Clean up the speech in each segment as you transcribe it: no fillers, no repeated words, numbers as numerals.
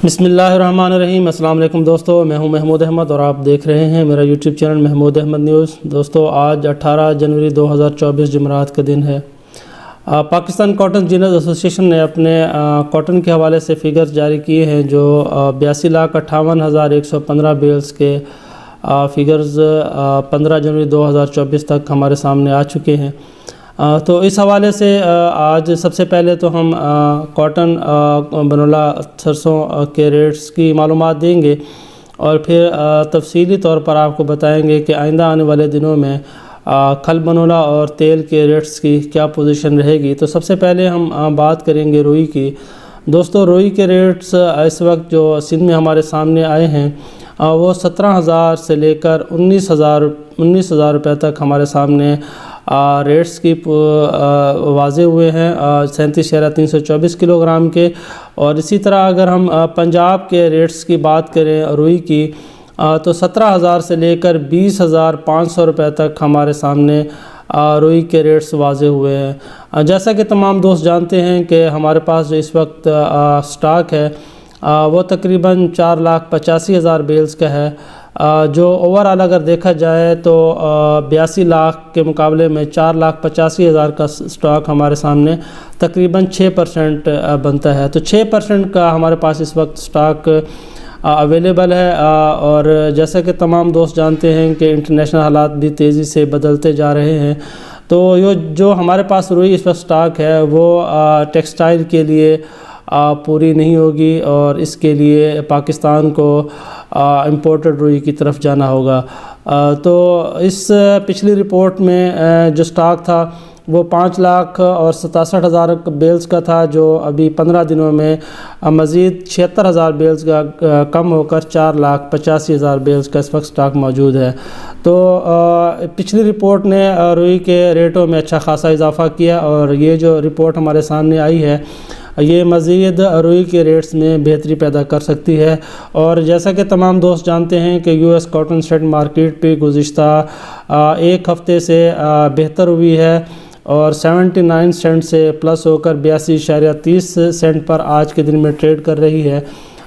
بسم اللہ الرحمن الرحیم۔ السلام علیکم دوستو، میں ہوں محمود احمد اور آپ دیکھ رہے ہیں میرا YouTube channel Mahmood Ahmed news. دوستو آج 18 جنوری 2024 جمعرات کا دن ہے۔ پاکستان کاٹن جینرز ایسوسی ایشن نے اپنے کاٹن کے حوالے سے فگرز جاری کیے ہیں جو 82,58,115 بیلز کے فگرز 15 جنوری 2024 تک ہمارے سامنے آ چکے ہیں۔ تو اس حوالے سے آج سب سے پہلے تو ہم کاٹن بنولا سرسوں کے ریٹس کی معلومات دیں گے اور پھر تفصیلی طور پر آپ کو بتائیں گے کہ آئندہ آنے والے دنوں میں کھل بنولا اور تیل کے ریٹس کی کیا پوزیشن رہے گی۔ تو سب سے پہلے ہم بات کریں گے روئی کی۔ دوستو روئی کے ریٹس اس وقت جو سندھ میں ہمارے سامنے آئے ہیں وہ 17,000 سے لے کر 19,000 روپے تک ہمارے سامنے ریٹس کی واضح ہوئے ہیں 37,324 کلو گرام کے۔ اور اسی طرح اگر ہم پنجاب کے ریٹس کی بات کریں روئی کی تو 17,000 سے لے کر 20,500 روپے تک ہمارے سامنے روئی کے ریٹس واضح ہوئے ہیں۔ جیسا کہ تمام دوست جانتے ہیں کہ ہمارے پاس جو اس وقت سٹاک ہے وہ تقریباً 4,85,000 بیلز کا ہے، جو اوورآل اگر دیکھا جائے تو 82 لاکھ کے مقابلے میں 4,85,000 کا سٹاک ہمارے سامنے تقریباً 6% بنتا ہے۔ تو 6% کا ہمارے پاس اس وقت سٹاک اویلیبل ہے۔ اور جیسا کہ تمام دوست جانتے ہیں کہ انٹرنیشنل حالات بھی تیزی سے بدلتے جا رہے ہیں، تو جو ہمارے پاس روئی اس وقت سٹاک ہے وہ ٹیکسٹائل کے لیے پوری نہیں ہوگی اور اس کے لیے پاکستان کو امپورٹڈ روئی کی طرف جانا ہوگا۔ تو اس پچھلی رپورٹ میں جو سٹاک تھا وہ 5,67,000 بیلز کا تھا، جو ابھی 15 دنوں میں مزید 76,000 بیلز کا کم ہو کر 4,85,000 بیلز کا اس وقت سٹاک موجود ہے۔ تو پچھلی رپورٹ نے روئی کے ریٹوں میں اچھا خاصا اضافہ کیا اور یہ جو رپورٹ ہمارے سامنے آئی ہے یہ مزید روئی کے ریٹس میں بہتری پیدا کر سکتی ہے۔ اور جیسا کہ تمام دوست جانتے ہیں کہ یو ایس کاٹن سیٹ مارکیٹ پہ گزشتہ ایک ہفتے سے بہتر ہوئی ہے اور 79 سینٹ سے پلس ہو کر 82.30 سینٹ پر آج کے دن میں ٹریڈ کر رہی ہے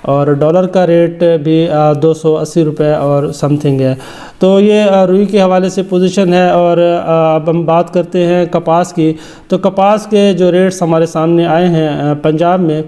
اور ڈالر کا ریٹ بھی 280 روپے اور سم تھنگ ہے۔ تو یہ روئی کے حوالے سے پوزیشن ہے۔ اور اب ہم بات کرتے ہیں کپاس کی۔ تو کپاس کے جو ریٹس ہمارے سامنے آئے ہیں پنجاب میں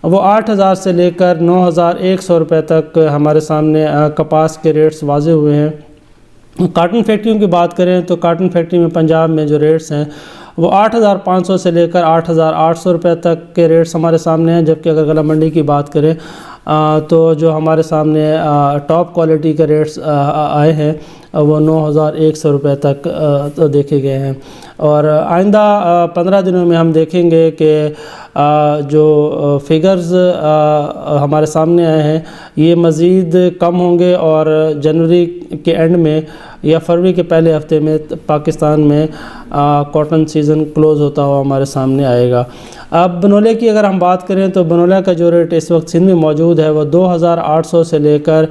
وہ 8,000 سے لے کر 9,100 روپے تک ہمارے سامنے کپاس کے ریٹس واضح ہوئے ہیں۔ کاٹن فیکٹریوں کی بات کریں تو کاٹن فیکٹری میں پنجاب میں جو ریٹس ہیں وہ 8,500 سے لے کر 8,800 روپے تک کے ریٹس ہمارے سامنے ہیں، جبکہ اگر غلہ منڈی کی بات کریں تو جو ہمارے سامنے ٹاپ کوالٹی کے ریٹس آئے ہیں وہ 9,100 روپے تک دیکھے گئے ہیں۔ اور آئندہ 15 دنوں میں ہم دیکھیں گے کہ جو فگرز ہمارے سامنے آئے ہیں یہ مزید کم ہوں گے اور جنوری کے اینڈ میں یا فروری کے پہلے ہفتے میں پاکستان میں کاٹن سیزن کلوز ہوتا ہوا ہمارے سامنے آئے گا۔ اب بنولے کی اگر ہم بات کریں تو بنولے کا جو ریٹ اس وقت سندھ میں موجود ہے وہ 2,800 سے لے کر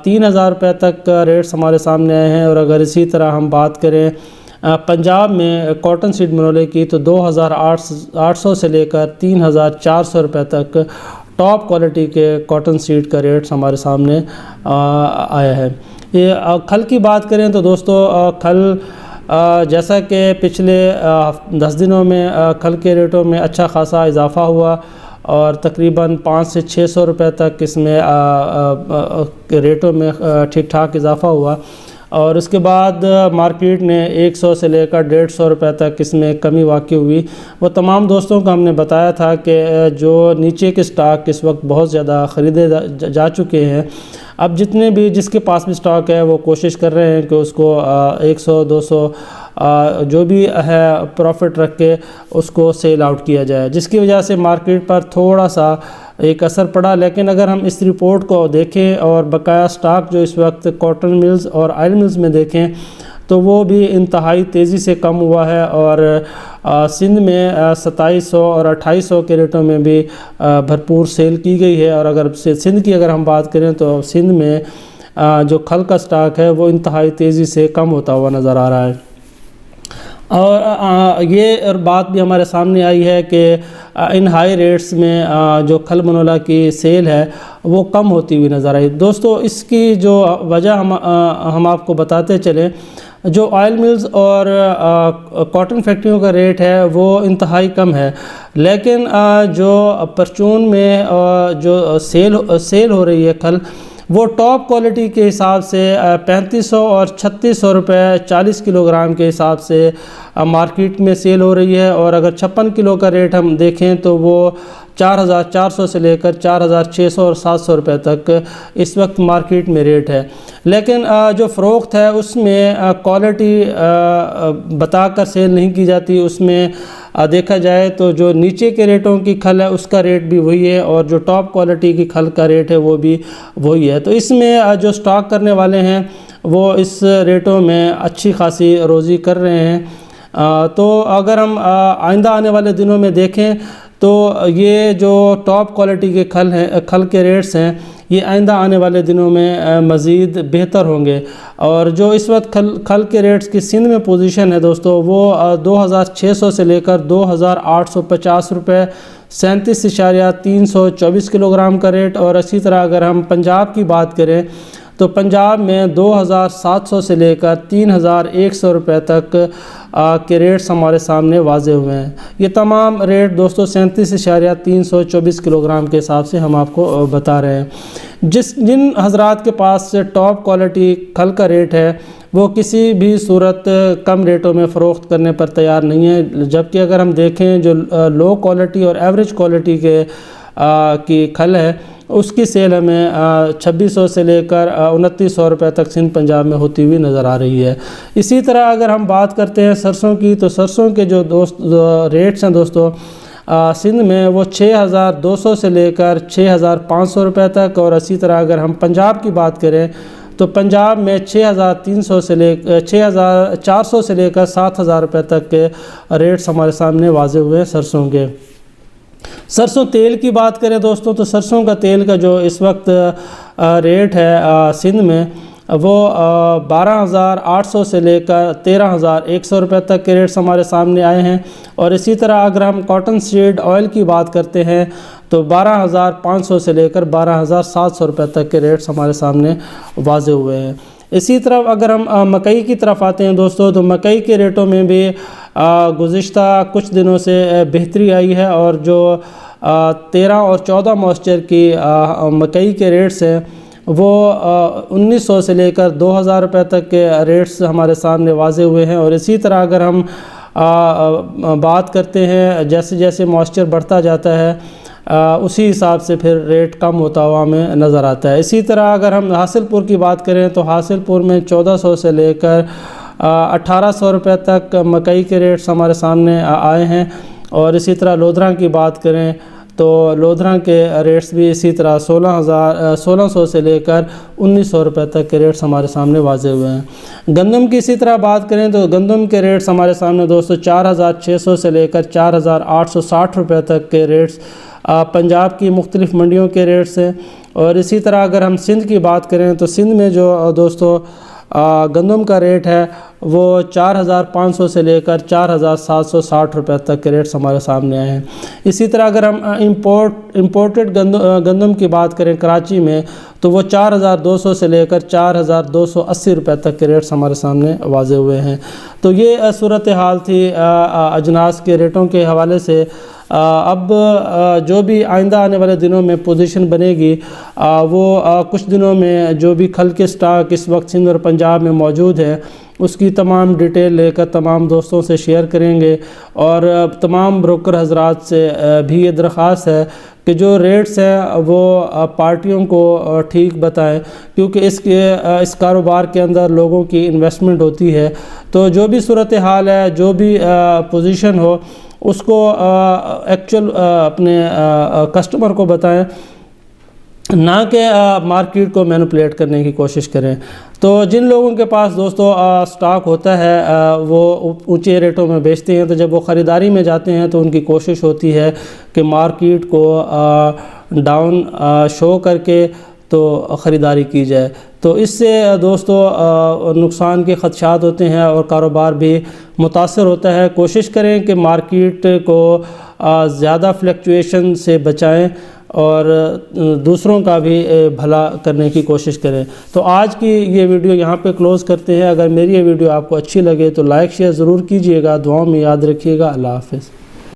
3,000 روپے تک کا ریٹس ہمارے سامنے آئے ہیں۔ اور اگر اسی طرح ہم بات کریں پنجاب میں کاٹن سیڈ بنولے کی تو 2,800 سے لے کر 3,400 روپے تک ٹاپ کوالٹی کے کاٹن سیڈ کا ریٹس ہمارے سامنے آیا ہے۔ یہ کھل کی بات کریں تو دوستو کھل جیسا کہ پچھلے 10 دنوں میں کھل کے ریٹوں میں اچھا خاصا اضافہ ہوا اور تقریباً 500 سے 600 روپے تک اس میں ریٹوں میں ٹھیک ٹھاک اضافہ ہوا اور اس کے بعد مارکیٹ نے 100 سے لے کر 150 روپے تک اس میں کمی واقع ہوئی۔ وہ تمام دوستوں کو ہم نے بتایا تھا کہ جو نیچے کے سٹاک اس وقت بہت زیادہ خریدے جا چکے ہیں، اب جتنے بھی جس کے پاس بھی سٹاک ہے وہ کوشش کر رہے ہیں کہ اس کو 100 200 جو بھی ہے پروفٹ رکھ کے اس کو سیل آؤٹ کیا جائے، جس کی وجہ سے مارکیٹ پر تھوڑا سا ایک اثر پڑا۔ لیکن اگر ہم اس رپورٹ کو دیکھیں اور بقایا سٹاک جو اس وقت کاٹن ملز اور آئل ملز میں دیکھیں تو وہ بھی انتہائی تیزی سے کم ہوا ہے اور سندھ میں 2700 اور 2800 کے ریٹوں میں بھی بھرپور سیل کی گئی ہے۔ اور اگر سندھ کی اگر ہم بات کریں تو سندھ میں جو کھل کا سٹاک ہے وہ انتہائی تیزی سے کم ہوتا ہوا نظر آ رہا ہے۔ اور یہ اور بات بھی ہمارے سامنے آئی ہے کہ ان ہائی ریٹس میں جو کھل منولا کی سیل ہے وہ کم ہوتی ہوئی نظر آئی۔ دوستو اس کی جو وجہ ہم آپ کو بتاتے چلیں، جو آئل ملز اور کاٹن فیکٹریوں کا ریٹ ہے وہ انتہائی کم ہے، لیکن جو پرچون میں جو سیل ہو رہی ہے کھل، وہ ٹاپ کوالٹی کے حساب سے 3500 اور 3600 روپے 40 کلو گرام کے حساب سے مارکیٹ میں سیل ہو رہی ہے، اور اگر 56 کلو کا ریٹ ہم دیکھیں تو وہ 4400 سے لے کر 4600 اور 700 روپے تک اس وقت مارکیٹ میں ریٹ ہے۔ لیکن جو فروخت ہے اس میں کوالٹی بتا کر سیل نہیں کی جاتی، اس میں دیکھا جائے تو جو نیچے کے ریٹوں کی کھل ہے اس کا ریٹ بھی وہی ہے، اور جو ٹاپ کوالٹی کی کھل کا ریٹ ہے وہ بھی وہی ہے۔ تو اس میں جو سٹاک کرنے والے ہیں وہ اس ریٹوں میں اچھی خاصی روزی کر رہے ہیں۔ تو اگر ہم آئندہ آنے والے دنوں میں دیکھیں تو یہ جو ٹاپ کوالٹی کے کھل کے ریٹس ہیں یہ آئندہ آنے والے دنوں میں مزید بہتر ہوں گے، اور جو اس وقت کھل کے ریٹس کی سندھ میں پوزیشن ہے دوستو، وہ 2600 سے لے کر 2850 روپے 37.324 کلو گرام کا ریٹ، اور اسی طرح اگر ہم پنجاب کی بات کریں تو پنجاب میں 2700 سے لے کر 3100 روپے تک کے ریٹس ہمارے سامنے واضح ہوئے ہیں۔ یہ تمام ریٹ دوستو 37.324 کلو گرام کے حساب سے ہم آپ کو بتا رہے ہیں۔ جن حضرات کے پاس ٹاپ کوالٹی کھل کا ریٹ ہے وہ کسی بھی صورت کم ریٹوں میں فروخت کرنے پر تیار نہیں ہے، جبکہ اگر ہم دیکھیں جو لو کوالٹی اور ایوریج کوالٹی کی کھل ہے اس کی سیل ہمیں 2600 سے لے کر 2900 روپے تک سندھ پنجاب میں ہوتی ہوئی نظر آ رہی ہے۔ اسی طرح اگر ہم بات کرتے ہیں سرسوں کی، تو سرسوں کے جو ریٹس ہیں دوستو سندھ میں وہ 6200 سے لے کر 6500 روپے تک، اور اسی طرح اگر ہم پنجاب کی بات کریں تو پنجاب میں 6400 سے لے کر 7000 روپے تک کے ریٹس ہمارے سامنے واضح ہوئے ہیں سرسوں کے۔ سرسوں تیل کی بات کریں دوستو تو سرسوں کا تیل کا جو اس وقت ریٹ ہے سندھ میں وہ 12800 سے لے کر 13100 روپے تک کے ریٹس ہمارے سامنے آئے ہیں، اور اسی طرح اگر ہم کاٹن سیڈ آئل کی بات کرتے ہیں تو 12500 سے لے کر 12700 روپے تک کے ریٹس ہمارے سامنے واضح ہوئے ہیں۔ اسی طرح اگر ہم مکئی کی طرف آتے ہیں دوستو تو مکئی کے ریٹوں میں بھی گزشتہ کچھ دنوں سے بہتری آئی ہے، اور جو 13 اور 14 موئسچر کی مکئی کے ریٹس ہیں وہ 1900 سے لے کر 2000 روپے تک کے ریٹس ہمارے سامنے واضح ہوئے ہیں، اور اسی طرح اگر ہم بات کرتے ہیں جیسے جیسے موئسچر بڑھتا جاتا ہے اسی حساب سے پھر ریٹ کم ہوتا ہوا ہمیں نظر آتا ہے۔ اسی طرح اگر ہم حاصل پور کی بات کریں تو حاصل پور میں 1400 سے لے کر 1800 روپے تک مکئی کے ریٹس ہمارے سامنے آئے ہیں، اور اسی طرح لودھراں کی بات کریں تو لودھراں کے ریٹس بھی اسی طرح 1600 سے لے کر 1900 روپے تک کے ریٹس ہمارے سامنے واضح ہوئے ہیں۔ گندم کی اسی طرح بات کریں تو گندم کے ریٹس ہمارے سامنے دوستو 4600 سے لے کر 4860 روپے تک کے ریٹس پنجاب کی مختلف منڈیوں کے ریٹس ہیں، اور اسی طرح اگر ہم سندھ کی بات کریں تو سندھ میں جو دوستو گندم کا ریٹ ہے وہ 4500 سے لے کر 4760 روپے تک کے ریٹس ہمارے سامنے آئے ہیں۔ اسی طرح اگر ہم امپورٹڈ گندم کی بات کریں کراچی میں تو وہ 4200 سے لے کر 4280 روپے تک کے ریٹس ہمارے سامنے واضح ہوئے ہیں۔ تو یہ صورتحال تھی اجناس کے ریٹوں کے حوالے سے۔ اب جو بھی آئندہ آنے والے دنوں میں پوزیشن بنے گی وہ کچھ دنوں میں جو بھی کھل کے سٹاک اس وقت سندھ اور پنجاب میں موجود ہے اس کی تمام ڈیٹیل لے کر تمام دوستوں سے شیئر کریں گے، اور تمام بروکر حضرات سے بھی یہ درخواست ہے کہ جو ریٹس ہیں وہ پارٹیوں کو ٹھیک بتائیں، کیونکہ اس کاروبار کے اندر لوگوں کی انویسٹمنٹ ہوتی ہے۔ تو جو بھی صورتحال ہے، جو بھی پوزیشن ہو اس کو ایکچوئل اپنے کسٹمر کو بتائیں، نہ کہ مارکیٹ کو مینوپولیٹ کرنے کی کوشش کریں۔ تو جن لوگوں کے پاس دوستو سٹاک ہوتا ہے وہ اونچے ریٹوں میں بیچتے ہیں، تو جب وہ خریداری میں جاتے ہیں تو ان کی کوشش ہوتی ہے کہ مارکیٹ کو ڈاؤن شو کر کے تو خریداری کی جائے۔ تو اس سے دوستو نقصان کے خدشات ہوتے ہیں اور کاروبار بھی متاثر ہوتا ہے۔ کوشش کریں کہ مارکیٹ کو زیادہ فلیکچویشن سے بچائیں اور دوسروں کا بھی بھلا کرنے کی کوشش کریں۔ تو آج کی یہ ویڈیو یہاں پہ کلوز کرتے ہیں۔ اگر میری یہ ویڈیو آپ کو اچھی لگے تو لائک شیئر ضرور کیجئے گا، دعاؤں میں یاد رکھیے گا۔ اللہ حافظ۔